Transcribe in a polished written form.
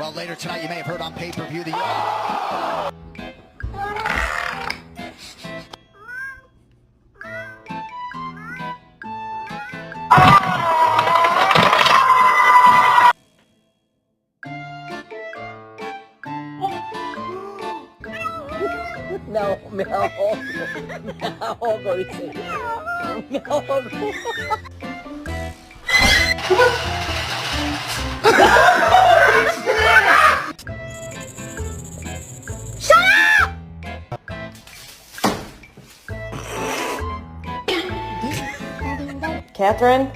Well, later tonight, you may have heard on pay-per-view the... Naogo dice. Naogo. Catherine?